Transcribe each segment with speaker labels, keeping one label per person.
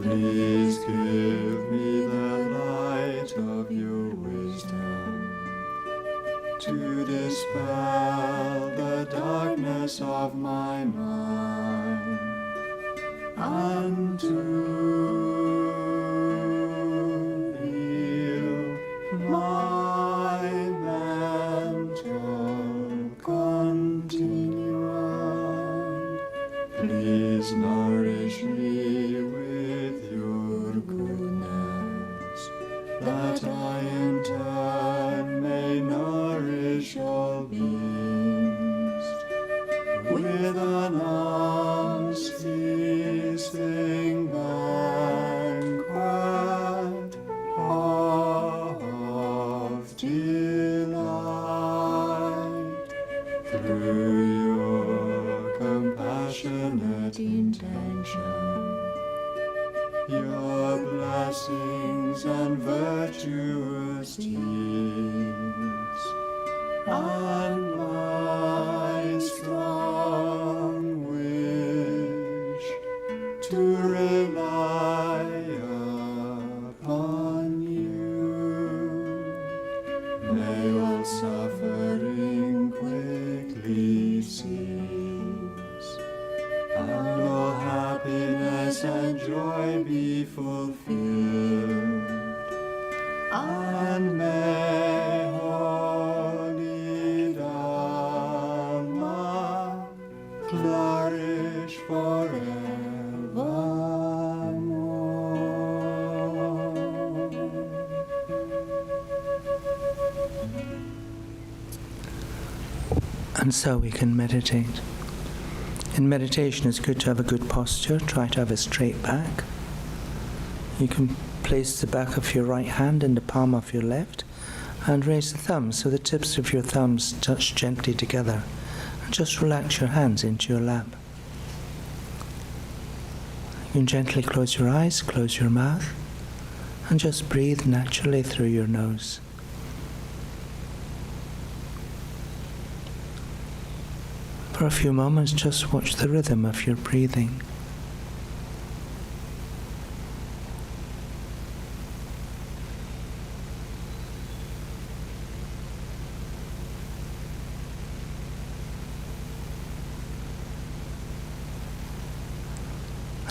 Speaker 1: Please give me the light of your wisdom to dispel the darkness of my mind and to heal my mental continuum. Please nourish me with your goodness, that I in turn may nourish all beings with an unceasing banquet of delight. Through your compassionate intention, your blessings and virtuous deeds, and my strong wish to rely upon you, may all suffering quickly cease, and all happiness and joy be fulfilled, and may holy Dharma flourish forevermore.
Speaker 2: And so we can meditate. In meditation, it's good to have a good posture. Try to have a straight back. You can place the back of your right hand in the palm of your left and raise the thumbs so the tips of your thumbs touch gently together. And just relax your hands into your lap. You can gently close your eyes, close your mouth, and just breathe naturally through your nose. For a few moments, just watch the rhythm of your breathing.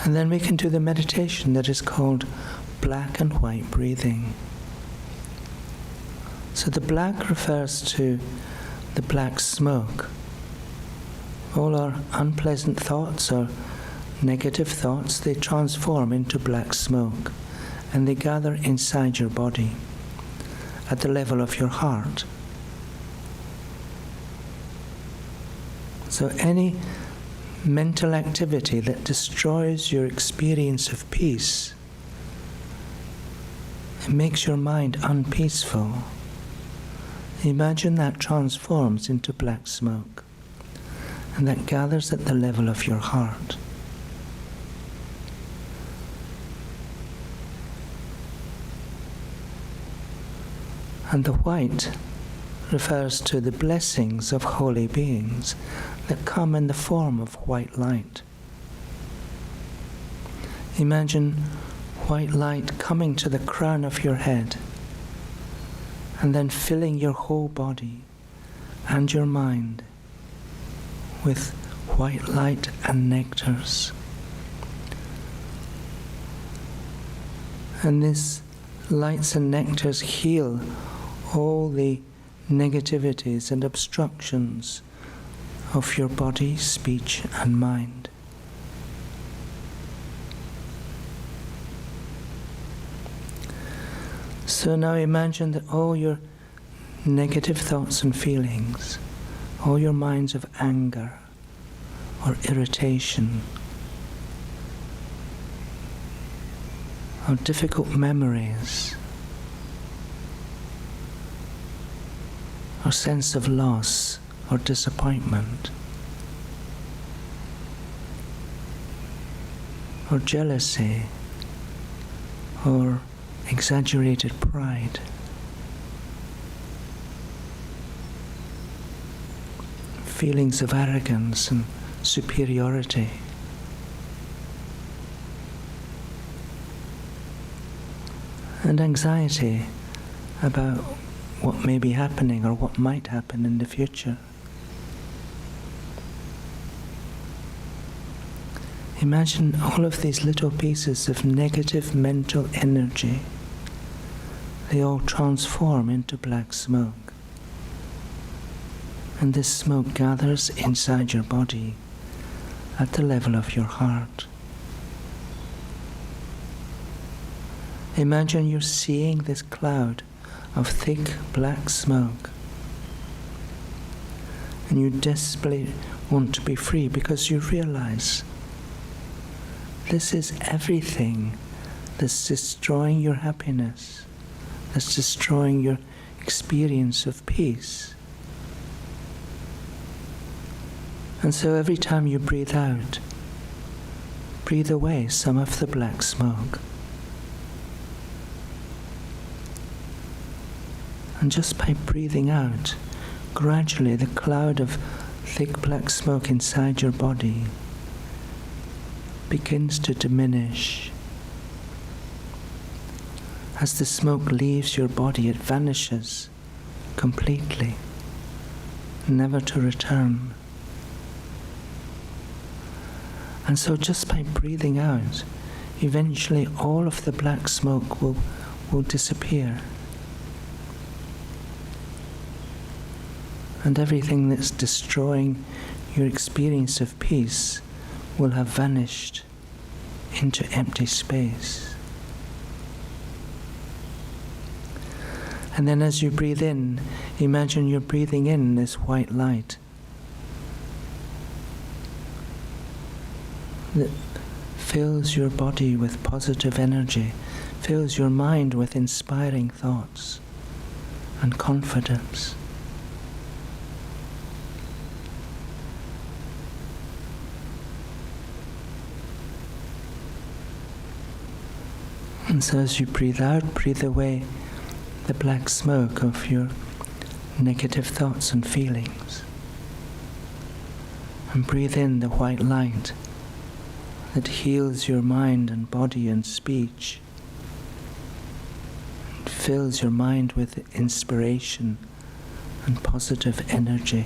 Speaker 2: And then we can do the meditation that is called black and white breathing. So the black refers to the black smoke. All our unpleasant thoughts or negative thoughts, they transform into black smoke, and they gather inside your body at the level of your heart. So any mental activity that destroys your experience of peace, it makes your mind unpeaceful. Imagine that transforms into black smoke, and that gathers at the level of your heart. And the white refers to the blessings of holy beings that come in the form of white light. Imagine white light coming to the crown of your head and then filling your whole body and your mind with white light and nectars. And these lights and nectars heal all the negativities and obstructions of your body, speech, and mind. So now imagine that all your negative thoughts and feelings, all your minds of anger or irritation or difficult memories or sense of loss or disappointment or jealousy or exaggerated pride, feelings of arrogance and superiority, and anxiety about what may be happening or what might happen in the future. Imagine all of these little pieces of negative mental energy. They all transform into black smoke. And this smoke gathers inside your body at the level of your heart. Imagine you're seeing this cloud of thick black smoke, and you desperately want to be free because you realize this is everything that's destroying your happiness, that's destroying your experience of peace. And so every time you breathe out, breathe away some of the black smoke. And just by breathing out, gradually the cloud of thick black smoke inside your body begins to diminish. As the smoke leaves your body, it vanishes completely, never to return. And so just by breathing out, eventually all of the black smoke will disappear. And everything that's destroying your experience of peace will have vanished into empty space. And then as you breathe in, imagine you're breathing in this white light that fills your body with positive energy, fills your mind with inspiring thoughts and confidence. And so as you breathe out, breathe away the black smoke of your negative thoughts and feelings. And breathe in the white light that heals your mind and body and speech. And fills your mind with inspiration and positive energy.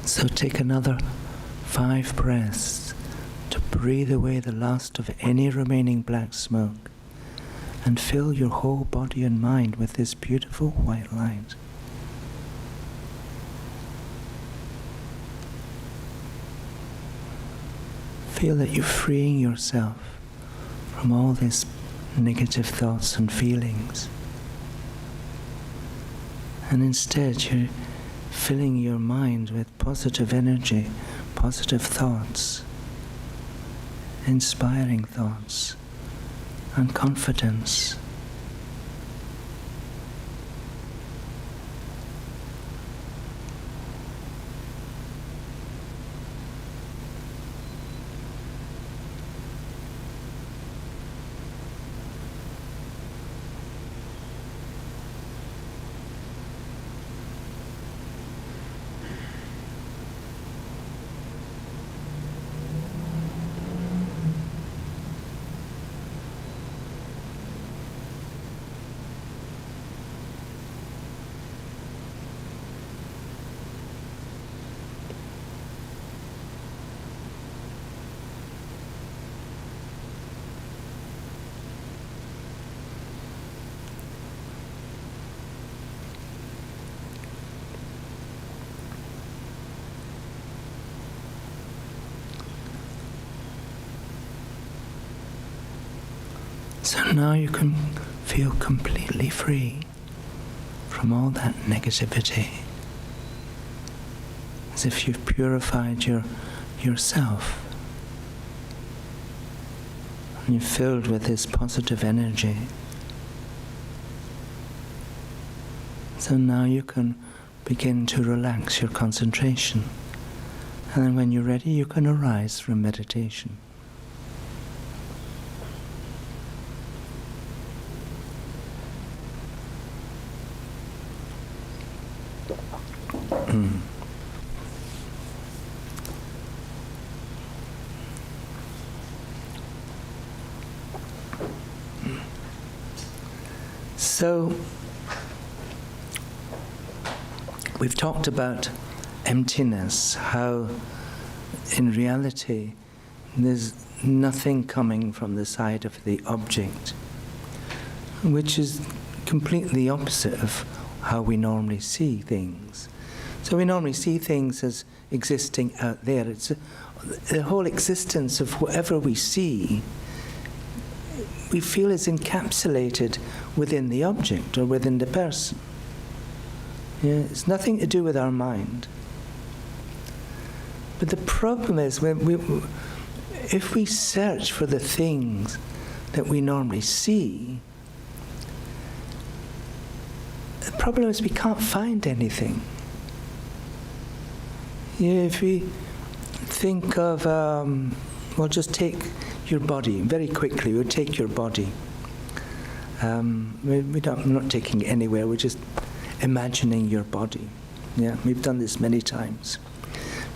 Speaker 2: So take another 5 breaths to breathe away the last of any remaining black smoke and fill your whole body and mind with this beautiful white light. feel that you're freeing yourself from all these negative thoughts and feelings. And instead you're filling your mind with positive energy, positive thoughts, inspiring thoughts, and confidence. So now you can feel completely free from all that negativity, as if you've purified yourself and you're filled with this positive energy. So now you can begin to relax your concentration, and then when you're ready you can arise from meditation. So, we've talked about emptiness, how in reality there's nothing coming from the side of the object, which is completely opposite of how we normally see things. So we normally see things as existing out there. It's the whole existence of whatever we see, we feel is encapsulated within the object or within the person. Yeah, it's nothing to do with our mind. But the problem is if we search for the things that we normally see, the problem is we can't find anything. Yeah, if we think of, well, just take your body very quickly. We'll take your body. We're not taking it anywhere. We're just imagining your body. Yeah, we've done this many times.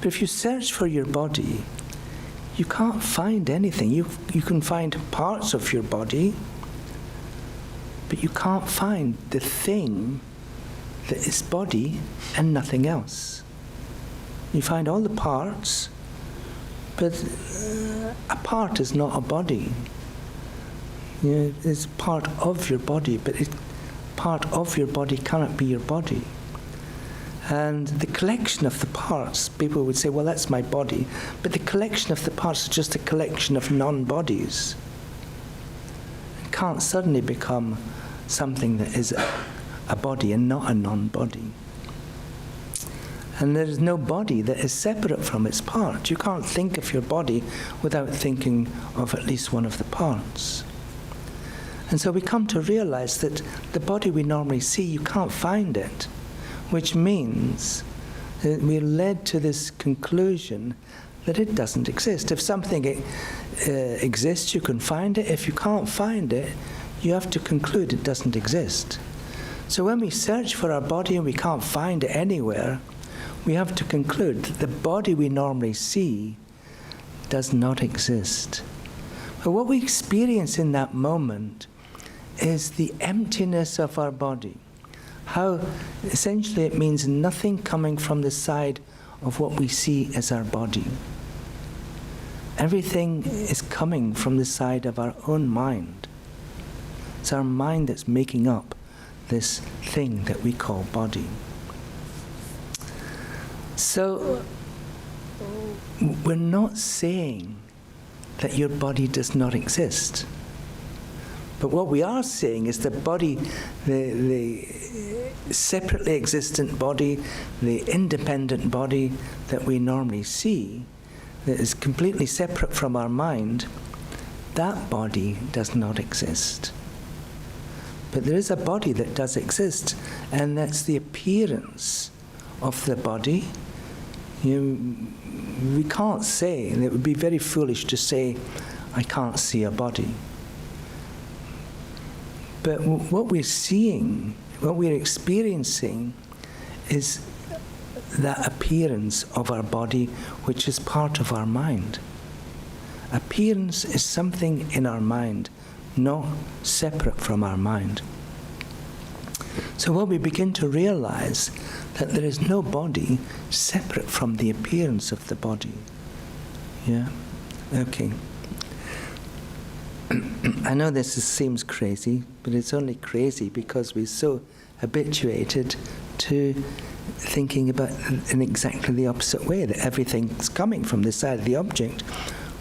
Speaker 2: But if you search for your body, you can't find anything. You can find parts of your body, but you can't find the thing that is body and nothing else. You find all the parts, but a part is not a body. You know, it's part of your body, but part of your body cannot be your body. And the collection of the parts, people would say, well, that's my body, but the collection of the parts is just a collection of non-bodies. It can't suddenly become something that is a body and not a non-body. And there is no body that is separate from its part. You can't think of your body without thinking of at least one of the parts. And so we come to realize that the body we normally see, you can't find it, which means that we're led to this conclusion that it doesn't exist. If something exists, you can find it. If you can't find it, you have to conclude it doesn't exist. So when we search for our body and we can't find it anywhere, we have to conclude that the body we normally see does not exist. But what we experience in that moment is the emptiness of our body. How essentially it means nothing coming from the side of what we see as our body. Everything is coming from the side of our own mind. It's our mind that's making up this thing that we call body. So we're not saying that your body does not exist. But what we are saying is the body, the separately existent body, the independent body that we normally see, that is completely separate from our mind, that body does not exist. But there is a body that does exist, and that's the appearance of the body. We can't say, and it would be very foolish to say, I can't see a body. But what we're seeing, what we're experiencing, is that appearance of our body, which is part of our mind. Appearance is something in our mind, not separate from our mind. So when we begin to realize that there is no body separate from the appearance of the body. Yeah? Okay. I know this seems crazy, but it's only crazy because we're so habituated to thinking about it in exactly the opposite way, that everything's coming from the side of the object,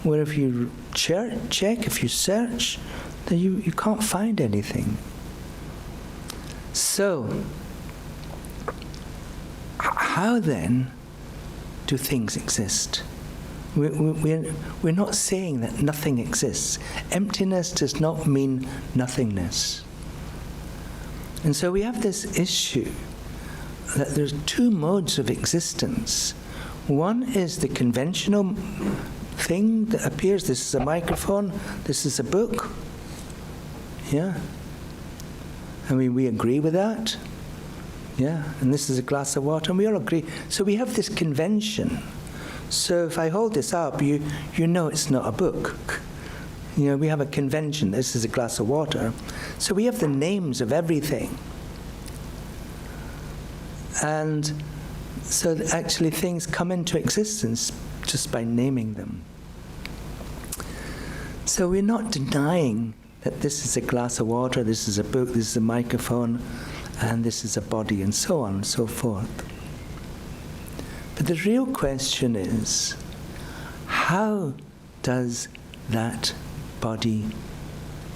Speaker 2: where if you check, if you search, then you can't find anything. So, how then do things exist? We're not saying that nothing exists. Emptiness does not mean nothingness. And so we have this issue that there's two modes of existence. One is the conventional thing that appears. This is a microphone, this is a book. Yeah? I mean, we agree with that. Yeah? And this is a glass of water, and we all agree. So we have this convention. So if I hold this up, you know it's not a book. You know, we have a convention. This is a glass of water. So we have the names of everything. And so actually things come into existence just by naming them. So we're not denying that this is a glass of water, this is a book, this is a microphone, and this is a body, and so on and so forth. But the real question is, how does that body,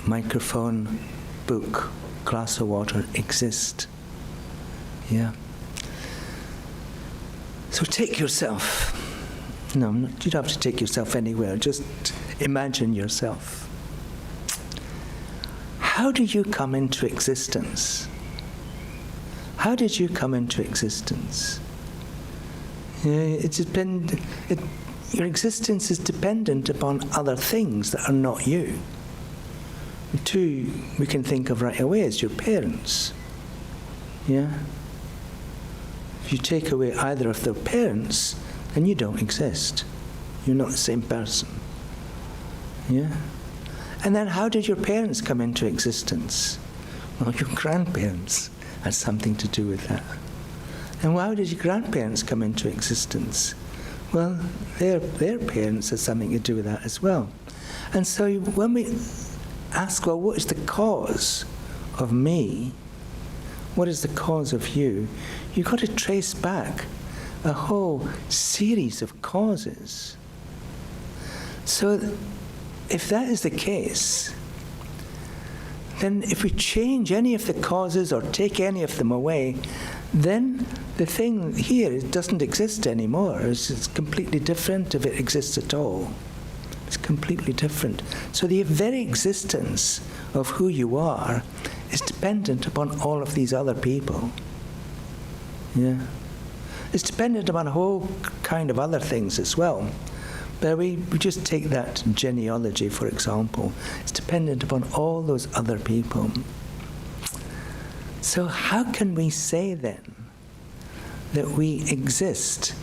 Speaker 2: microphone, book, glass of water exist? Yeah. So take yourself. No, you don't have to take yourself anywhere. Just imagine yourself. How do you come into existence? How did you come into existence? Your existence is dependent upon other things that are not you. Two we can think of right away as your parents. Yeah? If you take away either of their parents, then you don't exist. You're not the same person. Yeah? And then how did your parents come into existence? Well, your grandparents had something to do with that. And how did your grandparents come into existence? Well, their parents had something to do with that as well. And so when we ask, well, what is the cause of me? What is the cause of you? You've got to trace back a whole series of causes. So if that is the case, then if we change any of the causes or take any of them away, then the thing here doesn't exist anymore. It's completely different if it exists at all. It's completely different. So the very existence of who you are is dependent upon all of these other people. Yeah. It's dependent upon a whole kind of other things as well. But we just take that genealogy, for example. It's dependent upon all those other people. So how can we say then that we exist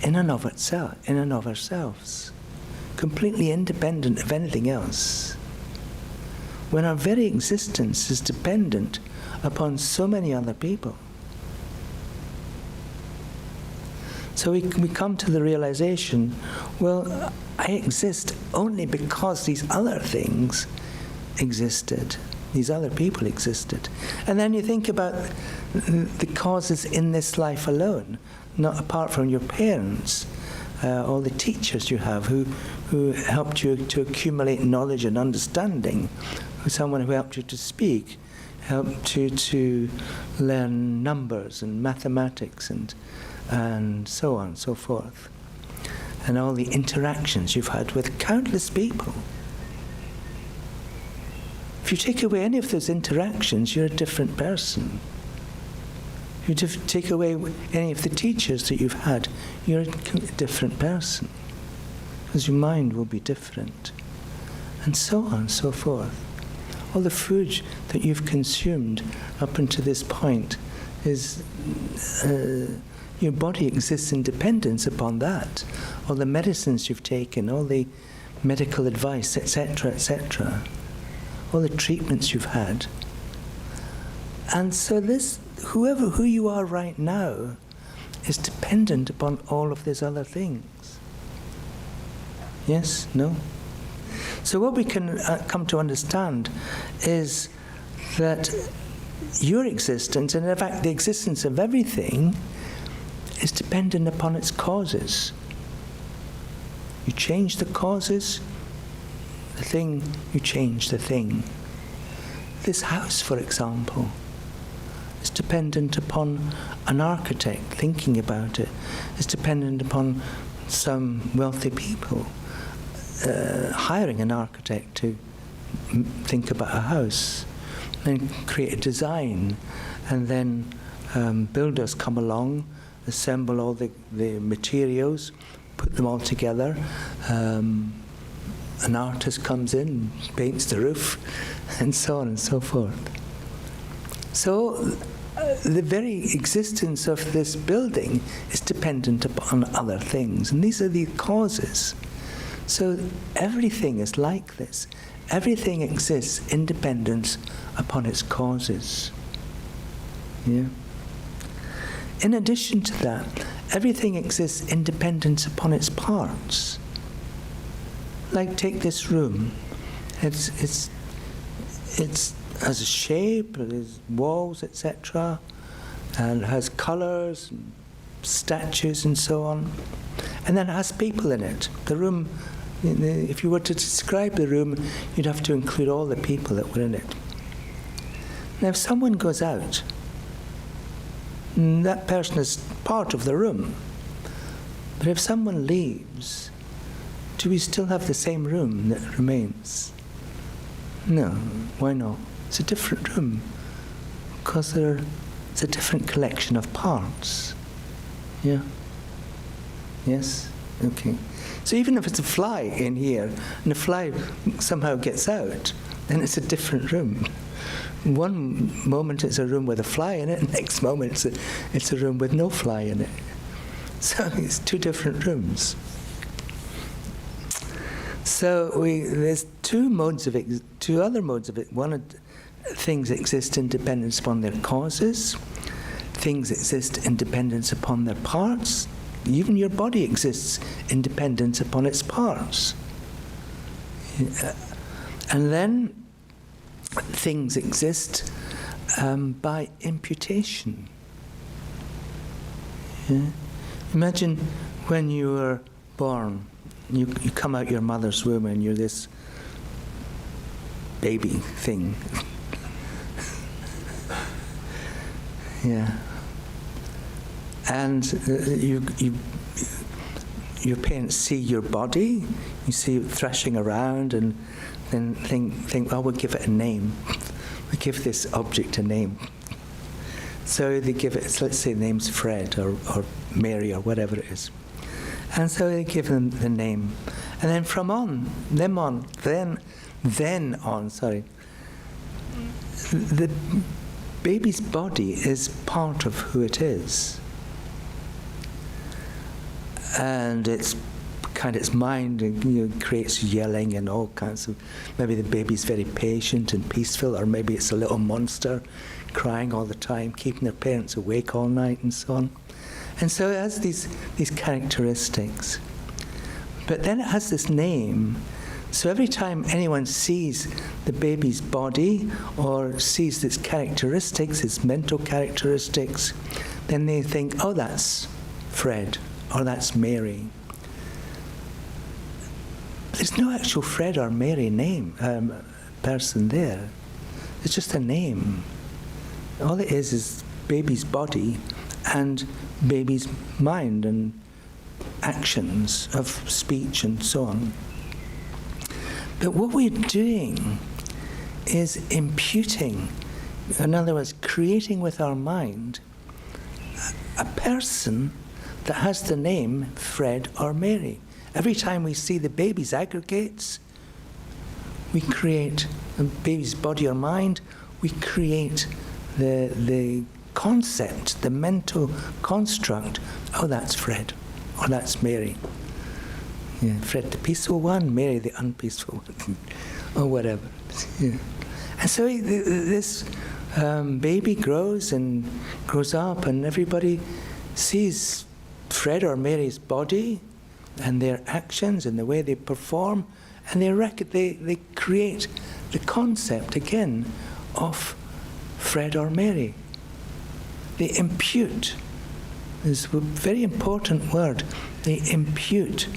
Speaker 2: in and of ourselves, completely independent of anything else, when our very existence is dependent upon so many other people? So we come to the realization, well, I exist only because these other things existed. These other people existed. And then you think about the causes in this life alone, not apart from your parents. all the teachers you have who helped you to accumulate knowledge and understanding, someone who helped you to speak, helped you to learn numbers and mathematics and so on and so forth. And all the interactions you've had with countless people. If you take away any of those interactions, you're a different person. If you take away any of the teachers that you've had, you're a different person. Because your mind will be different. And so on and so forth. All the food that you've consumed up until this point is... your body exists in dependence upon that. All the medicines you've taken, all the medical advice, etc., etc., all the treatments you've had. And so who you are right now is dependent upon all of these other things. Yes? No? So what we can come to understand is that your existence, and in fact the existence of everything, is dependent upon its causes. You change the causes, the thing, you change the thing. This house, for example, is dependent upon an architect thinking about it. It's dependent upon some wealthy people hiring an architect to think about a house, and create a design, and then builders come along, assemble all the materials, put them all together. An artist comes in, paints the roof, and so on and so forth. So the very existence of this building is dependent upon other things, and these are the causes. So everything is like this. Everything exists in dependence upon its causes. Yeah. In addition to that, everything exists in dependence upon its parts. Like, take this room. It has a shape, it has walls, etc., and it has colours, and statues, and so on. And then it has people in it. The room, if you were to describe the room, you'd have to include all the people that were in it. Now, if someone goes out, that person is part of the room. But if someone leaves, do we still have the same room that remains? No. Why not? It's a different room. Because it's a different collection of parts. Yeah? Yes? Okay. So even if it's a fly in here, and the fly somehow gets out, then it's a different room. One moment it's a room with a fly in it, next moment it's a room with no fly in it. So it's two different rooms. So there's two other modes of it. One, things exist in dependence upon their causes. Things exist in dependence upon their parts. Even your body exists in dependence upon its parts. And then things exist by imputation. Yeah? Imagine when you were born, you come out your mother's womb and you're this baby thing. Yeah. And your parents see your body, you see it thrashing around, and then think, well, we'll give it a name. We'll give this object a name. So they give it, let's say the name's Fred or Mary or whatever it is. And so they give them the name. And then the baby's body is part of who it is. And its mind creates yelling and all kinds of, maybe the baby's very patient and peaceful, or maybe it's a little monster crying all the time, keeping their parents awake all night and so on. And so it has these characteristics. But then it has this name. So every time anyone sees the baby's body or sees its characteristics, its mental characteristics, then they think, oh, that's Fred, or that's Mary, there's no actual Fred or Mary person there. It's just a name. All it is baby's body and baby's mind and actions of speech and so on. But what we're doing is imputing, in other words, creating with our mind a person that has the name Fred or Mary. Every time we see the baby's aggregates, we create a baby's body or mind, we create the concept, the mental construct, oh, that's Fred, or that's Mary. Yeah, Fred the peaceful one, Mary the unpeaceful one, or whatever. Yeah. And so this baby grows and grows up, and everybody sees Fred or Mary's body and their actions and the way they perform, and they create the concept again of Fred or Mary. They impute. This is a very important word. They impute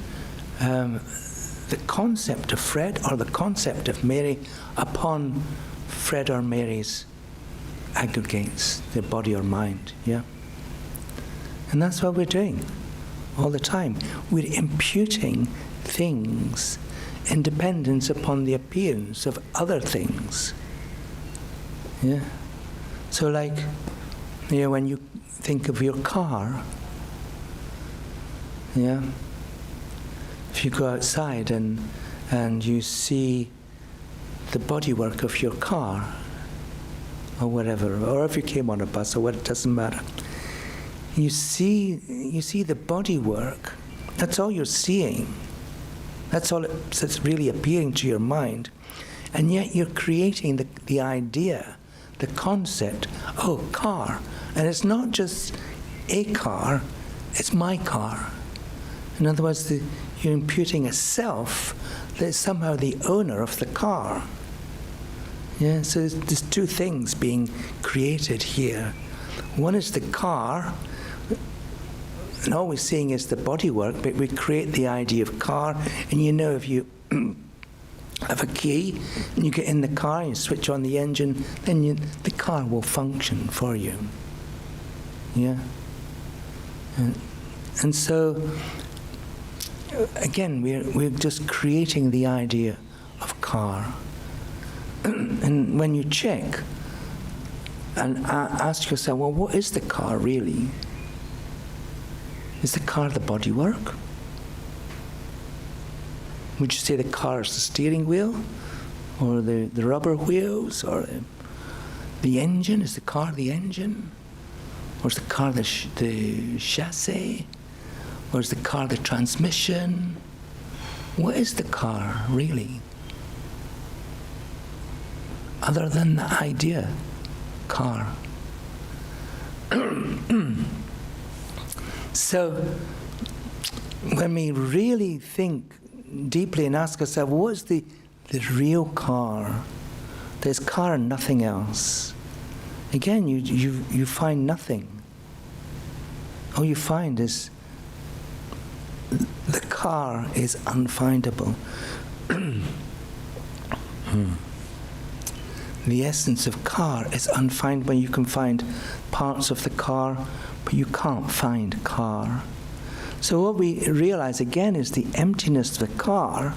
Speaker 2: the concept of Fred or the concept of Mary upon Fred or Mary's aggregates, their body or mind, yeah? And that's what we're doing all the time. We're imputing things in dependence upon the appearance of other things, yeah? So like, you know, when you think of your car, yeah? If you go outside and you see the bodywork of your car, or whatever, or if you came on a bus or what, it doesn't matter. You see the bodywork. That's all you're seeing. That's all that's really appearing to your mind. And yet you're creating the idea, the concept, oh, car. And it's not just a car, it's my car. In other words, you're imputing a self that is somehow the owner of the car. Yeah, so there's two things being created here. One is the car, and all we're seeing is the bodywork, but we create the idea of car, and you know if you have a key, and you get in the car, and you switch on the engine, then the car will function for you. Yeah? And so, again, we're just creating the idea of car. And when you check and ask yourself, well, what is the car really? Is the car the bodywork? Would you say the car is the steering wheel? Or the rubber wheels? Or the engine? Is the car the engine? Or is the car the chassis? Or is the car the transmission? What is the car really? Other than the idea, car. So, when we really think deeply and ask ourselves, what's the real car? There's car and nothing else. Again, you find nothing. All you find is the car is unfindable. The essence of car is unfindable. You can find parts of the car, but you can't find car. So what we realize again is the emptiness of the car,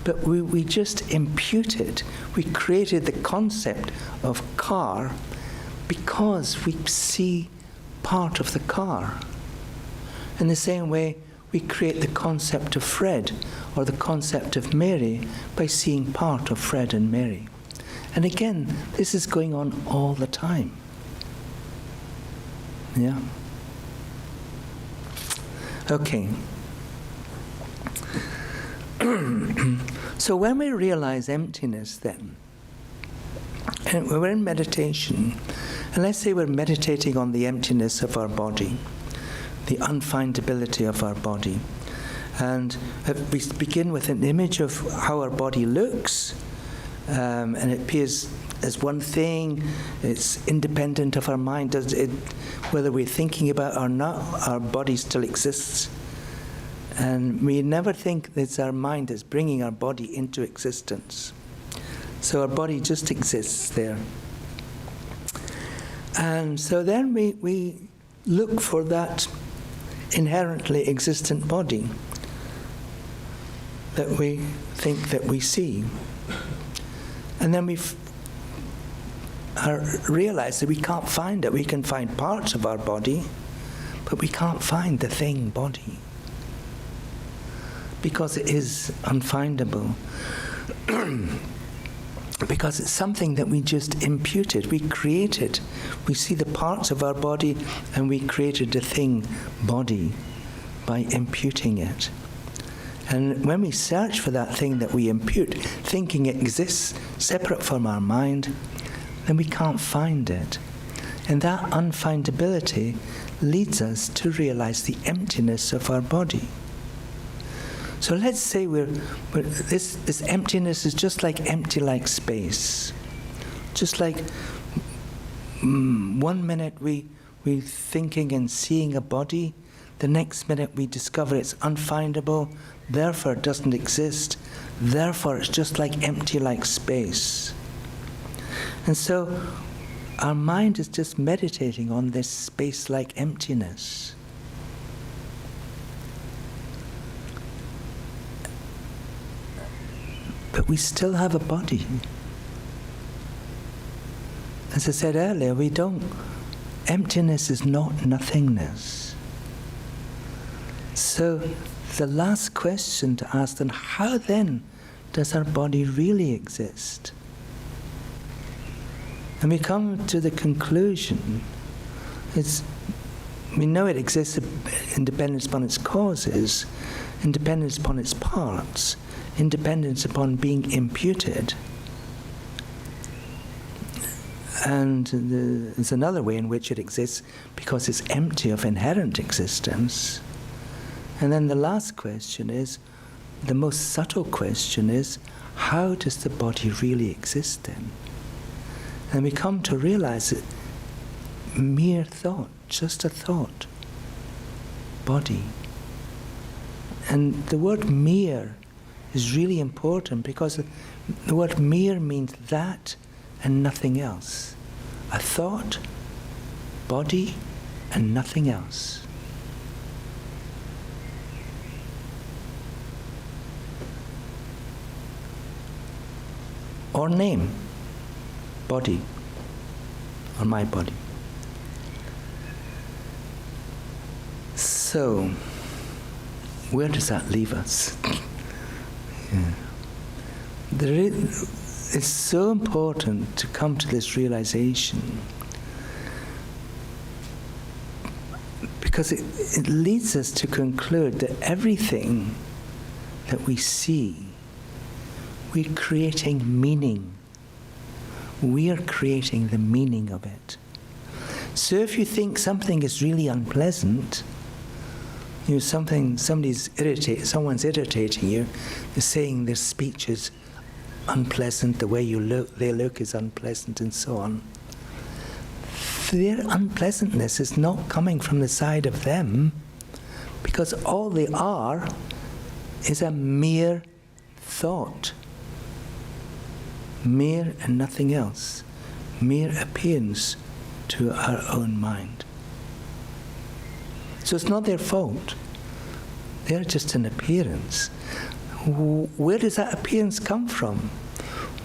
Speaker 2: but we just imputed, we created the concept of car because we see part of the car. In the same way, we create the concept of Fred or the concept of Mary by seeing part of Fred and Mary. And again, this is going on all the time. Yeah? Okay. So when we realize emptiness then, and we're in meditation, and let's say we're meditating on the emptiness of our body, the unfindability of our body, and we begin with an image of how our body looks, and it appears as one thing, it's independent of our mind. Whether we're thinking about it or not, our body still exists. And we never think it's our mind that's bringing our body into existence. So our body just exists there. And so then we look for that inherently existent body that we think that we see. And then we realize that we can't find it. We can find parts of our body, but we can't find the thing body, because it is unfindable. Because it's something that we just imputed, we created. We see the parts of our body and we created a thing body by imputing it. And when we search for that thing that we impute, thinking it exists separate from our mind, then we can't find it. And that unfindability leads us to realize the emptiness of our body. So let's say this emptiness is just like empty like space. Just like 1 minute we're thinking and seeing a body, the next minute we discover it's unfindable, therefore it doesn't exist, therefore it's just like empty like space. And so our mind is just meditating on this space-like emptiness. But we still have a body. As I said earlier, emptiness is not nothingness. So the last question to ask then, how then does our body really exist? And we come to the conclusion, we know it exists independent upon its causes, independent upon its parts, independence upon being imputed. And there's another way in which it exists because it's empty of inherent existence. And then the last question is, the most subtle question is, how does the body really exist then? And we come to realize that mere thought, just a thought, body. And the word mere is really important because the word mere means that and nothing else. A thought, body, and nothing else. Or name, body, or my body. So, where does that leave us? It's so important to come to this realization because it leads us to conclude that everything that we see, we're creating meaning. We are creating the meaning of it. So if you think something is really unpleasant, someone's irritating you, they're saying their speech is unpleasant, the way they look is unpleasant, and so on. Their unpleasantness is not coming from the side of them, because all they are is a mere thought. Mere and nothing else. Mere appearance to our own mind. So it's not their fault. They're just an appearance. Where does that appearance come from?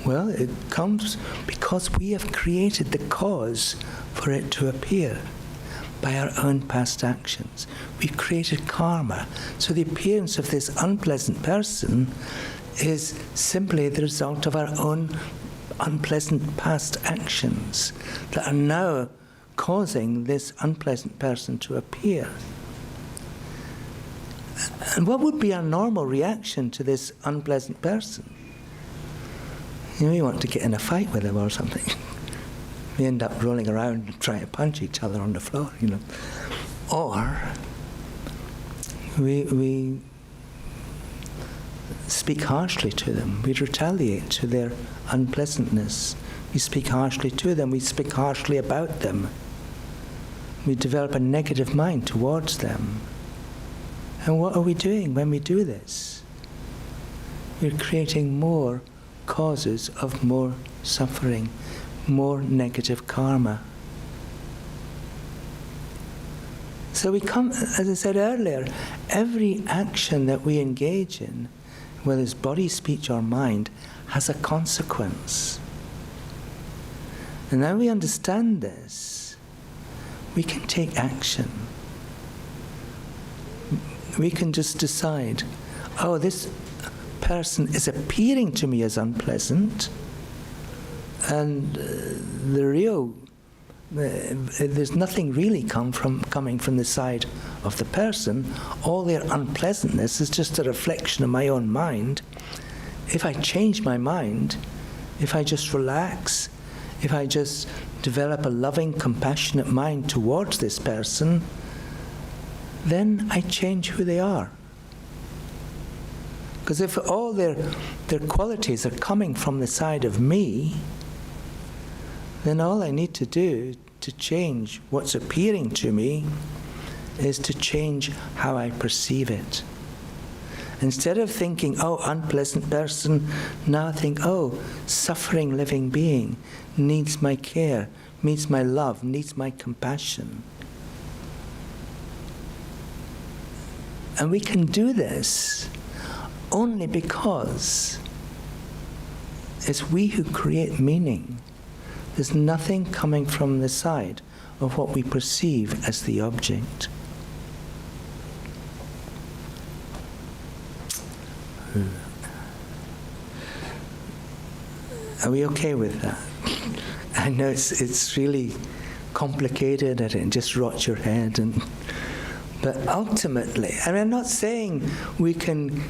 Speaker 2: Well, it comes because we have created the cause for it to appear by our own past actions. We've created karma. So the appearance of this unpleasant person is simply the result of our own unpleasant past actions that are now causing this unpleasant person to appear. And what would be our normal reaction to this unpleasant person? You want to get in a fight with him or something. We end up rolling around and trying to punch each other on the floor, Or we speak harshly to them. We retaliate to their unpleasantness. We speak harshly to them. We speak harshly about them. We develop a negative mind towards them. And what are we doing when we do this? We're creating more causes of more suffering, more negative karma. So we come, as I said earlier, every action that we engage in, whether it's body, speech, or mind, has a consequence. And now we understand this, we can take action. We can just decide, oh, this person is appearing to me as unpleasant, and there's nothing really coming from the side of the person. All their unpleasantness is just a reflection of my own mind. If I change my mind, if I just relax, if I just develop a loving, compassionate mind towards this person, then I change who they are. Because if all their qualities are coming from the side of me, then all I need to do to change what's appearing to me is to change how I perceive it. Instead of thinking, oh, unpleasant person, now think, oh, suffering living being needs my care, needs my love, needs my compassion. And we can do this only because it's we who create meaning. There's nothing coming from the side of what we perceive as the object. Are we okay with that? I know it's really complicated and it just rots your head, but ultimately, and I'm not saying we can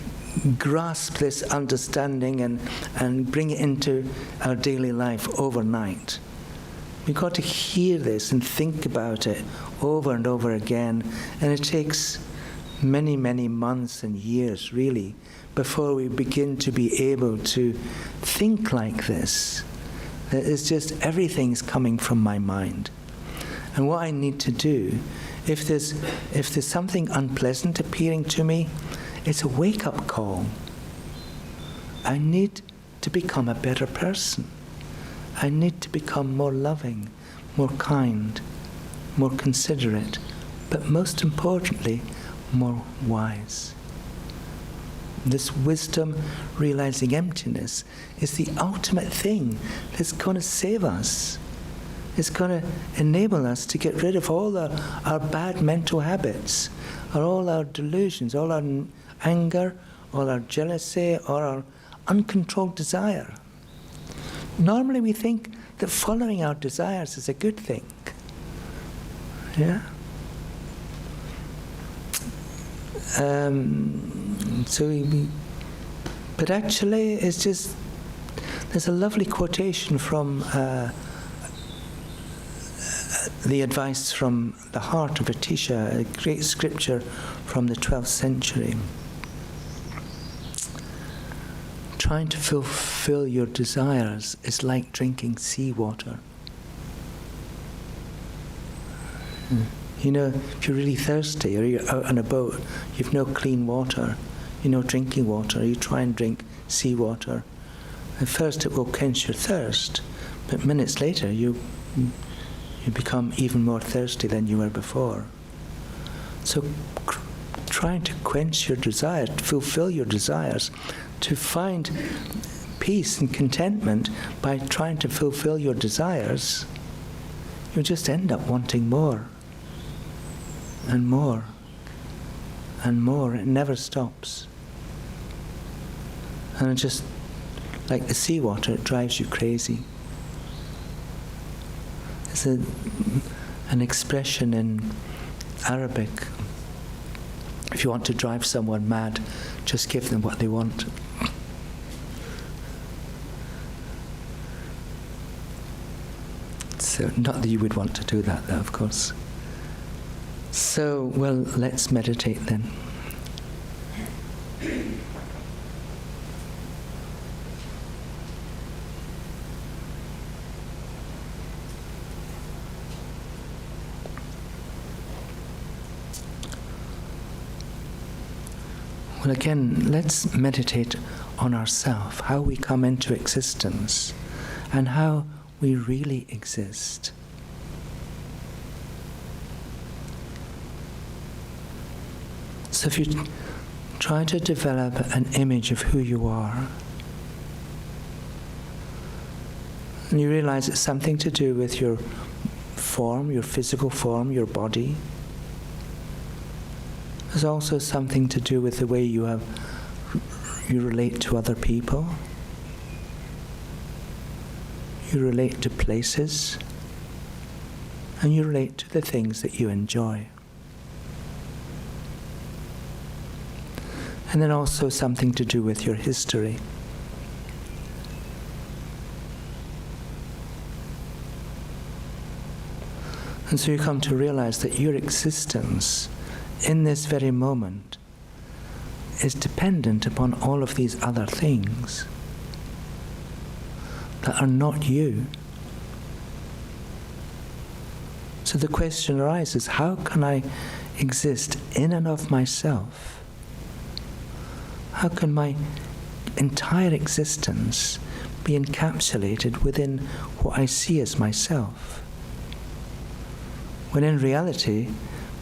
Speaker 2: grasp this understanding and bring it into our daily life overnight. We've got to hear this and think about it over and over again, and it takes many, many months and years, really, before we begin to be able to think like this. That it's just everything's coming from my mind. And what I need to do, if there's something unpleasant appearing to me, it's a wake-up call. I need to become a better person. I need to become more loving, more kind, more considerate, but most importantly, more wise. This wisdom, realizing emptiness, is the ultimate thing that's going to save us. It's going to enable us to get rid of all our bad mental habits, or all our delusions, all our anger, all our jealousy, or our uncontrolled desire. Normally we think that following our desires is a good thing. Yeah? But actually it's just, there's a lovely quotation from the advice from the heart of Atisha, a great scripture from the 12th century. Trying to fulfill your desires is like drinking seawater. You know, if you're really thirsty or you're out on a boat, you've no clean water, drinking water, you try and drink seawater. At first it will quench your thirst, but minutes later you become even more thirsty than you were before. So trying to quench your desires, to fulfill your desires, to find peace and contentment by trying to fulfill your desires, you just end up wanting more and more and more. It never stops. And it just, like the seawater, it drives you crazy. There's an expression in Arabic, if you want to drive someone mad, just give them what they want. So, not that you would want to do that, though, of course. So, well, let's meditate then. Well, again, let's meditate on ourself, how we come into existence, and how we really exist. So if you try to develop an image of who you are, and you realize it's something to do with your form, your physical form, your body. There's also something to do with the way you relate to other people. You relate to places, and you relate to the things that you enjoy. And then also something to do with your history. And so you come to realize that your existence in this very moment is dependent upon all of these other things that are not you. So the question arises, how can I exist in and of myself? How can my entire existence be encapsulated within what I see as myself? When in reality,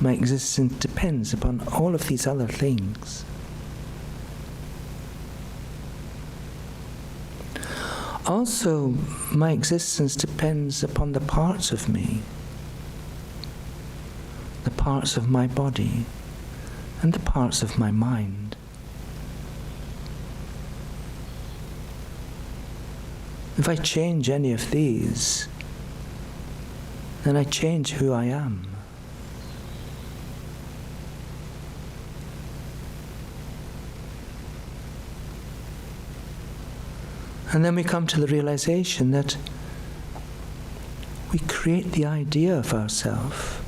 Speaker 2: my existence depends upon all of these other things. Also, my existence depends upon the parts of me, the parts of my body, and the parts of my mind. If I change any of these, then I change who I am. And then we come to the realization that we create the idea of ourself.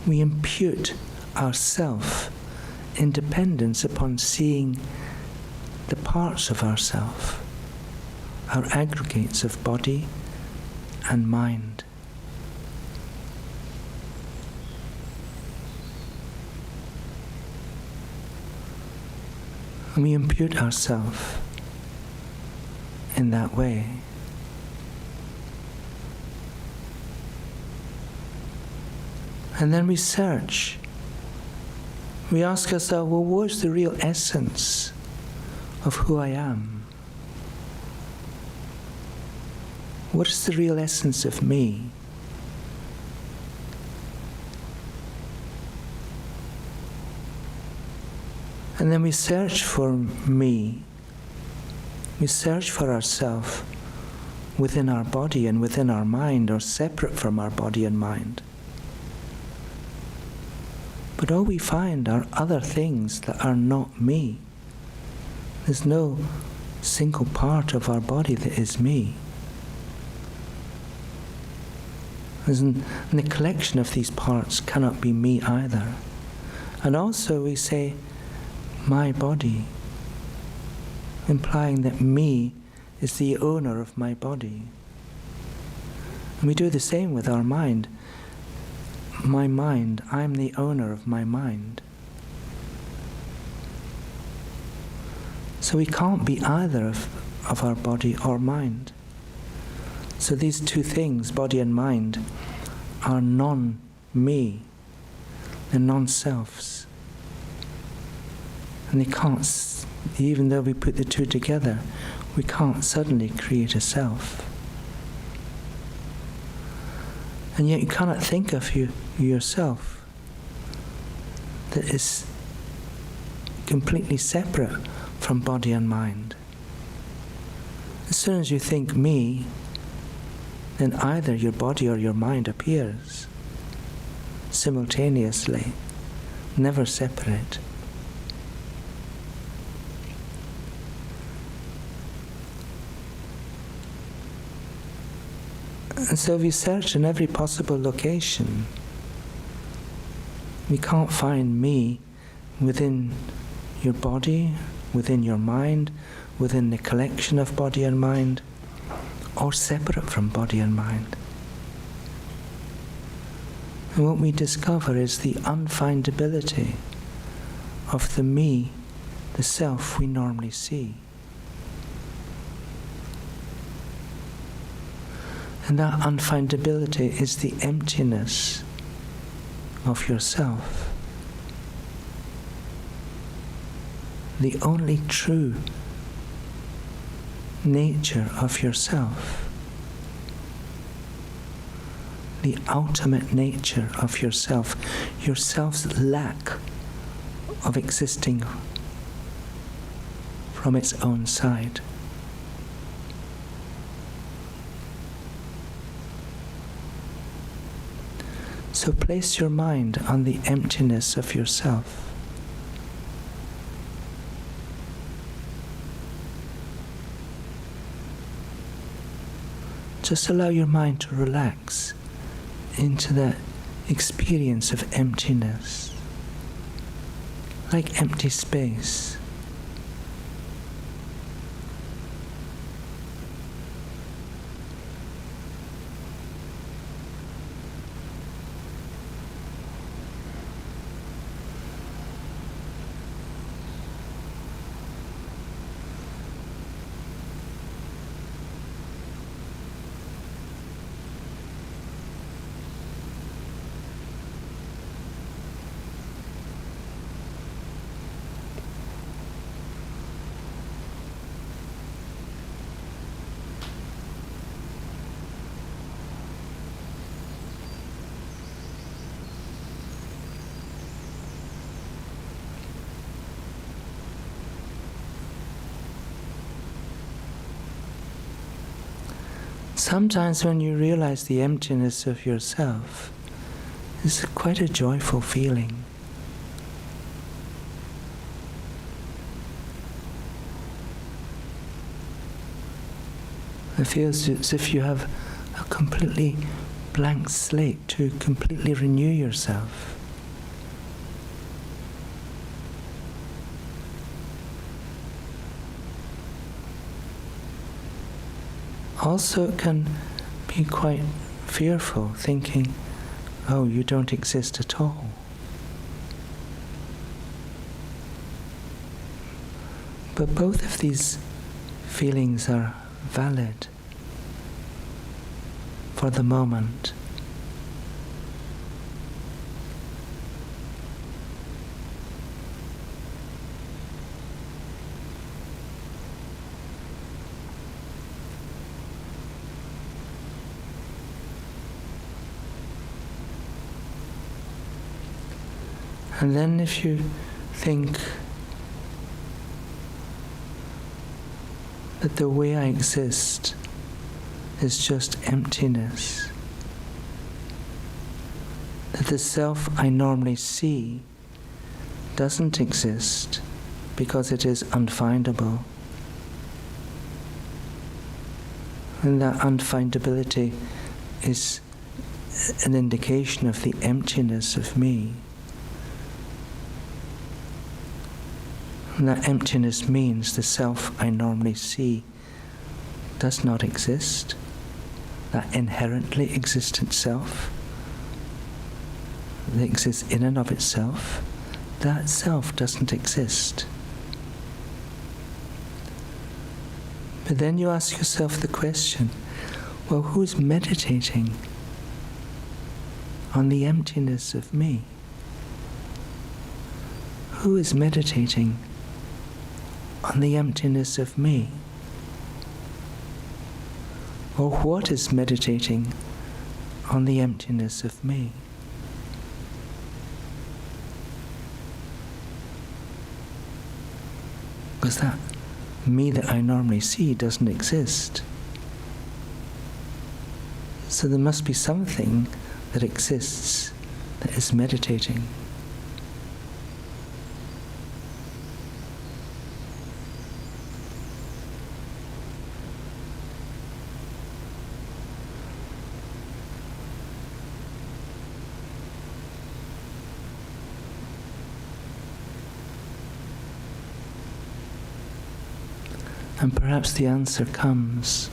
Speaker 2: We impute ourself independence upon seeing the parts of ourself, our aggregates of body and mind. And we impute ourselves in that way. And then we search. We ask ourselves, well, what's the real essence of who I am? What is the real essence of me? And then we search for me. We search for ourselves within our body and within our mind, or separate from our body and mind. But all we find are other things that are not me. There's no single part of our body that is me. And the collection of these parts cannot be me either. And also we say, my body, implying that me is the owner of my body. And we do the same with our mind. My mind, I'm the owner of my mind. So we can't be either of our body or mind. So these two things, body and mind, are non-me. They're non-selves. And they can't, even though we put the two together, we can't suddenly create a self. And yet you cannot think of yourself that is completely separate from body and mind. As soon as you think me, then either your body or your mind appears simultaneously, never separate. And so we search in every possible location. We can't find me within your body, within your mind, within the collection of body and mind, or separate from body and mind. And what we discover is the unfindability of the me, the self we normally see. And that unfindability is the emptiness of yourself. The only true nature of yourself. The ultimate nature of yourself. Yourself's lack of existing from its own side. So place your mind on the emptiness of yourself. Just allow your mind to relax into that experience of emptiness, like empty space. Sometimes when you realize the emptiness of yourself, it's quite a joyful feeling. It feels as if you have a completely blank slate to completely renew yourself. Also, it can be quite fearful, thinking, oh, you don't exist at all. But both of these feelings are valid for the moment. And then if you think that the way I exist is just emptiness, that the self I normally see doesn't exist because it is unfindable, and that unfindability is an indication of the emptiness of me. And that emptiness means the self I normally see does not exist. That inherently existent self that exists in and of itself, that self doesn't exist. But then you ask yourself the question, well, who's meditating on the emptiness of me? Who is meditating on the emptiness of me? Or what is meditating on the emptiness of me? Because that me that I normally see doesn't exist. So there must be something that exists that is meditating. And perhaps the answer comes.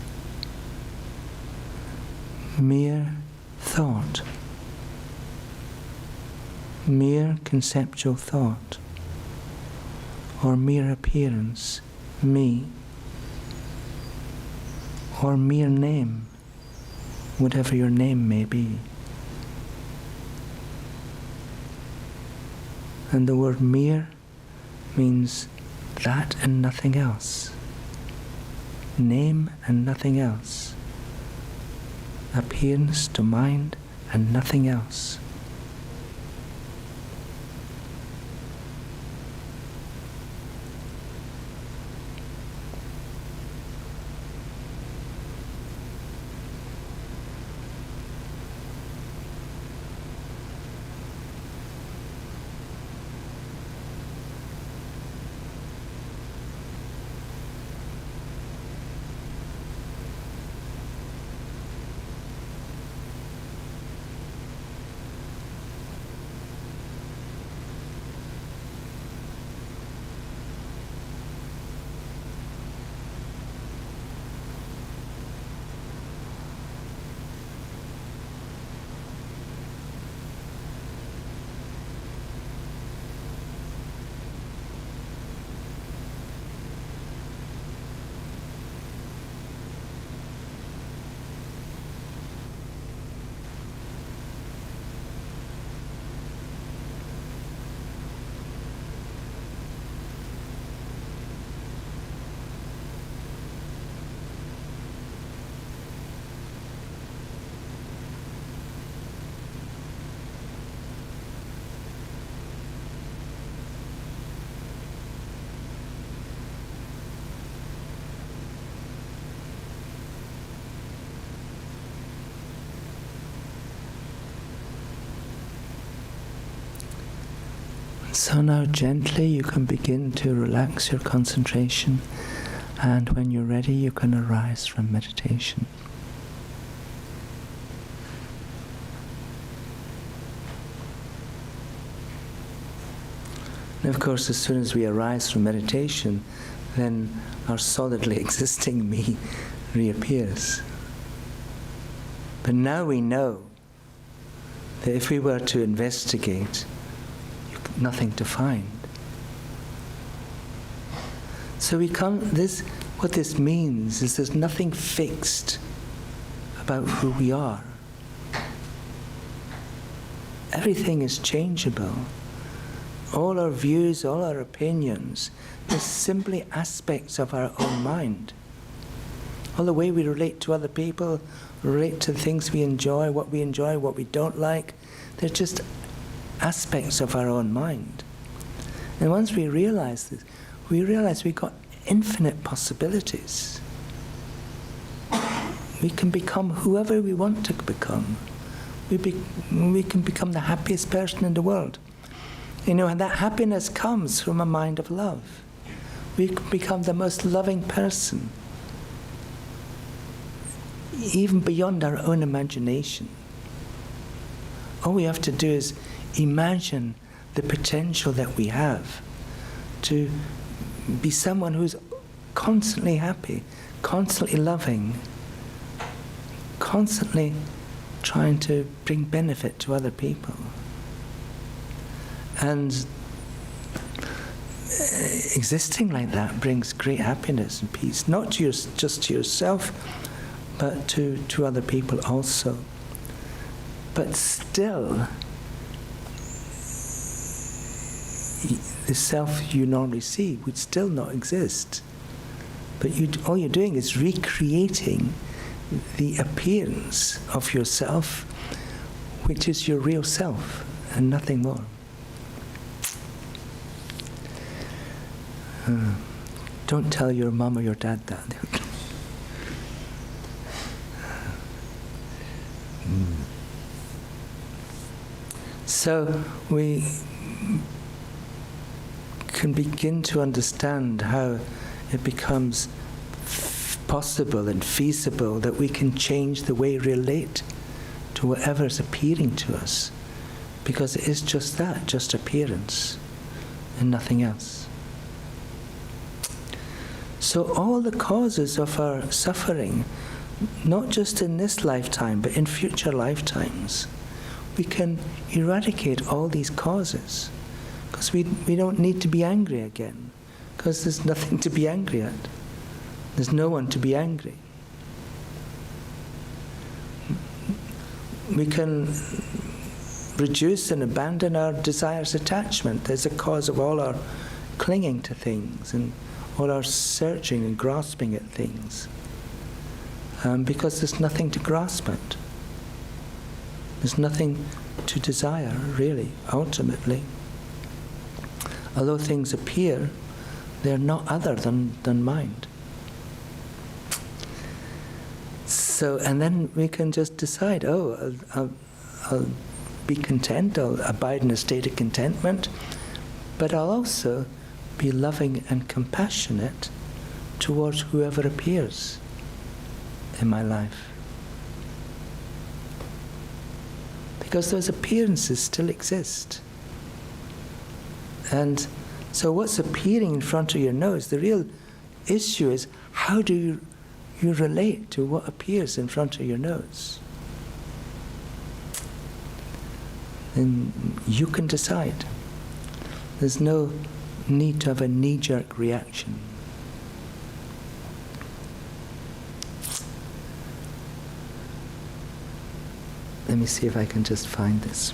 Speaker 2: Mere thought, mere conceptual thought, or mere appearance, me, or mere name, whatever your name may be. And the word mere means that and nothing else. Name and nothing else. Appearance to mind and nothing else. So now gently you can begin to relax your concentration, and when you're ready you can arise from meditation. And of course, as soon as we arise from meditation, then our solidly existing me reappears. But now we know that if we were to investigate, nothing to find. So what this means is there's nothing fixed about who we are. Everything is changeable. All our views, all our opinions, they're simply aspects of our own mind. All the way we relate to other people, relate to the things we enjoy, what we don't like, they're just aspects of our own mind. And once we realize this, we realize we've got infinite possibilities. We can become whoever we want to become. We can become the happiest person in the world. And that happiness comes from a mind of love. We can become the most loving person, even beyond our own imagination. All we have to do is imagine the potential that we have to be someone who's constantly happy, constantly loving, constantly trying to bring benefit to other people. And existing like that brings great happiness and peace, not just to yourself, but to other people also. But still, the self you normally see would still not exist. But all you're doing is recreating the appearance of yourself, which is your real self, and nothing more. Don't tell your mum or your dad that. So we can begin to understand how it becomes possible and feasible that we can change the way we relate to whatever is appearing to us, because it is just that, just appearance and nothing else. So all the causes of our suffering, not just in this lifetime but in future lifetimes, we can eradicate all these causes, because we don't need to be angry again. Because there's nothing to be angry at. There's no one to be angry. We can reduce and abandon our desires, attachment. There's a cause of all our clinging to things and all our searching and grasping at things. Because there's nothing to grasp at. There's nothing to desire, really, ultimately. Although things appear, they're not other than mind. So, and then we can just decide, I'll be content, I'll abide in a state of contentment, but I'll also be loving and compassionate towards whoever appears in my life. Because those appearances still exist. And so what's appearing in front of your nose, the real issue is how do you relate to what appears in front of your nose? And you can decide. There's no need to have a knee-jerk reaction. Let me see if I can just find this.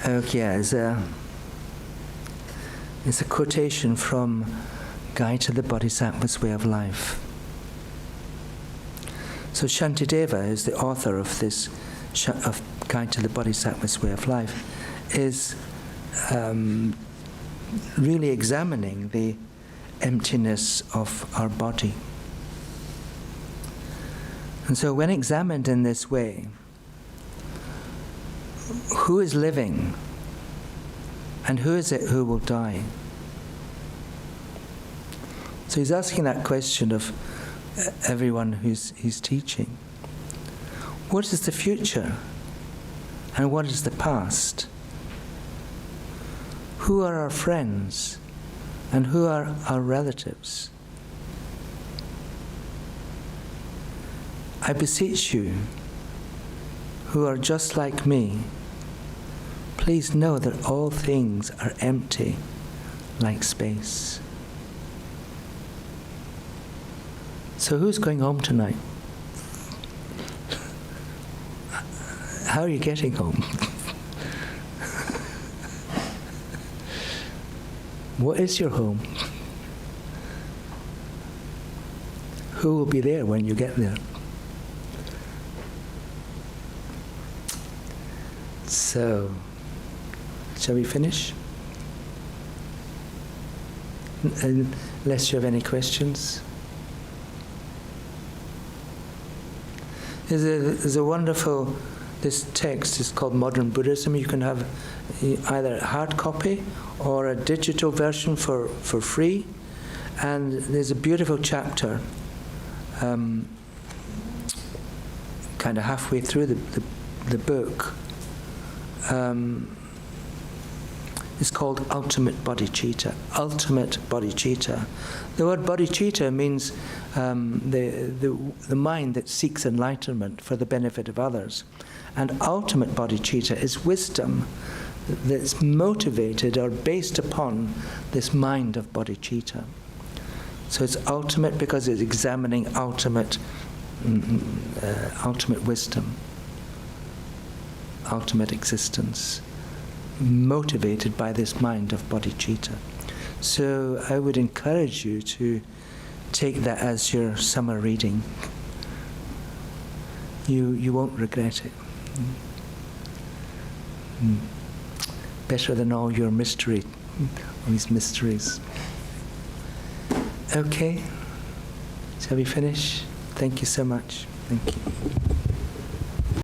Speaker 2: Okay, it's a quotation from Guide to the Bodhisattva's Way of Life. So Shantideva is the author of this, of Guide to the Bodhisattva's Way of Life, is really examining the emptiness of our body. And so when examined in this way, who is living and who is it who will die? So he's asking that question of everyone he's teaching. What is the future and what is the past? Who are our friends and who are our relatives? I beseech you, who are just like me, please know that all things are empty like space. So who's going home tonight? How are you getting home? What is your home? Who will be there when you get there? So, shall we finish? Unless you have any questions. There's a wonderful, this text is called Modern Buddhism. You can have either a hard copy or a digital version for free. And there's a beautiful chapter, kind of halfway through the book. It's called Ultimate Bodhicitta. Ultimate Bodhicitta. The word bodhicitta means the mind that seeks enlightenment for the benefit of others. And ultimate bodhicitta is wisdom that's motivated or based upon this mind of bodhicitta. So it's ultimate because it's examining ultimate wisdom, ultimate existence, motivated by this mind of bodhicitta. So I would encourage you to take that as your summer reading. You won't regret it. Better than all your mystery, all these mysteries. Okay, shall we finish? Thank you so much. Thank you.